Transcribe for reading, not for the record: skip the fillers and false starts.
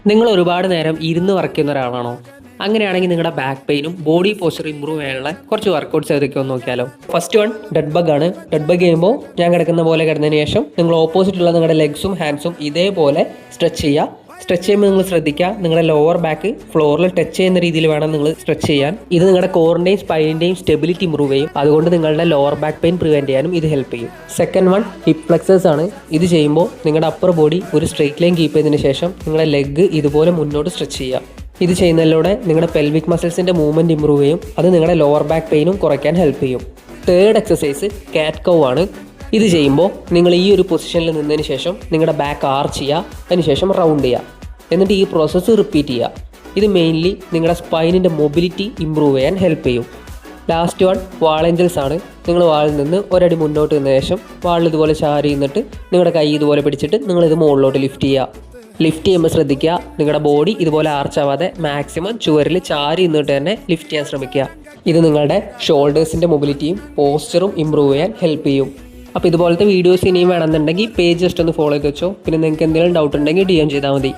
നിങ്ങൾ ഒരുപാട് നേരം ഇരുന്ന് വർക്ക് ചെയ്യുന്ന ഒരാളാണോ? അങ്ങനെയാണെങ്കിൽ നിങ്ങളുടെ ബാക്ക് പെയിനും ബോഡി പോസ്ചർ ഇമ്പ്രൂവ് ചെയ്യാനുള്ള കുറച്ച് വർക്കൗട്ട്സ് ഏതൊക്കെയൊന്ന് നോക്കിയാലോ. ഫസ്റ്റ് വൺ ഡെഡ് ബഗ് ആണ്. ഡെഡ് ബഗ് ചെയ്യുമ്പോൾ ഞാൻ കിടക്കുന്ന പോലെ കിടന്നതിന് ശേഷം നിങ്ങൾ ഓപ്പോസിറ്റുള്ള നിങ്ങളുടെ ലെഗ്സും ഹാൻഡ്സും ഇതേപോലെ സ്ട്രെച്ച് ചെയ്യുക. സ്ട്രെച്ച് ചെയ്യുമ്പോൾ നിങ്ങൾ ശ്രദ്ധിക്കുക, നിങ്ങളുടെ ലോവർ ബാക്ക് ഫ്ലോറിൽ ടച്ച് ചെയ്യുന്ന രീതിയിൽ വേണം നിങ്ങൾ സ്ട്രെച്ച് ചെയ്യാൻ. ഇത് നിങ്ങളുടെ കോറിൻ്റെയും സ്പൈനിൻ്റെയും സ്റ്റെബിലിറ്റി ഇമ്പ്രൂവ് ചെയ്യും. അതുകൊണ്ട് നിങ്ങളുടെ ലോവർ ബാക്ക് പെയിൻ പ്രിവെൻറ്റ് ചെയ്യാനും ഇത് ഹെൽപ്പ് ചെയ്യും. സെക്കൻഡ് വൺ ഹിപ്പ് ഫ്ലെക്സേഴ്സ് ആണ്. ഇത് ചെയ്യുമ്പോൾ നിങ്ങളുടെ അപ്പർ ബോഡി ഒരു സ്ട്രെയിറ്റ് ലൈൻ കീപ്പ് ചെയ്തതിന് ശേഷം നിങ്ങളുടെ ലെഗ് ഇതുപോലെ മുന്നോട്ട് സ്ട്രെച്ച് ചെയ്യുക. ഇത് ചെയ്യുന്നതിലൂടെ നിങ്ങളുടെ പെൽവിക് മസിൽസിൻ്റെ മൂവ്മെൻറ്റ് ഇമ്പ്രൂവ് ചെയ്യും. അത് നിങ്ങളുടെ ലോവർ ബാക്ക് പെയിനും കുറയ്ക്കാൻ ഹെൽപ്പ് ചെയ്യും. തേർഡ് എക്സസൈസ് കാറ്റ് കൗ ആണ്. ഇത് ചെയ്യുമ്പോൾ നിങ്ങൾ ഈ ഒരു പൊസിഷനിൽ നിന്നതിന് ശേഷം നിങ്ങളുടെ ബാക്ക് ആർച്ച് ചെയ്യുക, അതിനുശേഷം റൗണ്ട് ചെയ്യുക, എന്നിട്ട് ഈ പ്രോസസ്സ് റിപ്പീറ്റ് ചെയ്യുക. ഇത് മെയിൻലി നിങ്ങളുടെ സ്പൈനിൻ്റെ മൊബിലിറ്റി ഇമ്പ്രൂവ് ചെയ്യാൻ ഹെൽപ്പ് ചെയ്യും. ലാസ്റ്റ് വൺ വാൾ ഏഞ്ചൽസ് ആണ്. നിങ്ങൾ വാളിൽ നിന്ന് ഒരടി മുന്നോട്ട് നിന്ന ശേഷം വാളിൽ ഇതുപോലെ ചാരി നിന്നിട്ട് നിങ്ങളുടെ കൈ ഇതുപോലെ പിടിച്ചിട്ട് നിങ്ങളിത് മുകളിലോട്ട് ലിഫ്റ്റ് ചെയ്യുക. ലിഫ്റ്റ് ചെയ്യുമ്പോൾ ശ്രദ്ധിക്കുക, നിങ്ങളുടെ ബോഡി ഇതുപോലെ ആർച്ചാവാതെ മാക്സിമം ചുവരിൽ ചാരി നിന്നിട്ട് തന്നെ ലിഫ്റ്റ് ചെയ്യാൻ ശ്രമിക്കുക. ഇത് നിങ്ങളുടെ ഷോൾഡേഴ്സിൻ്റെ മൊബിലിറ്റിയും പോസ്ചറും ഇമ്പ്രൂവ് ചെയ്യാൻ ഹെൽപ്പ് ചെയ്യും. അപ്പോൾ ഇതുപോലത്തെ വീഡിയോസ് ഇനിയും വേണമെന്നുണ്ടെങ്കിൽ പേജ് ജസ്റ്റ് ഒന്ന് ഫോളോ ചെയ്ത് വെച്ചോ. പിന്നെ നിങ്ങൾക്ക് എന്തെങ്കിലും ഡൗട്ട് ഉണ്ടെങ്കിൽ DM ചെയ്താൽ മതി.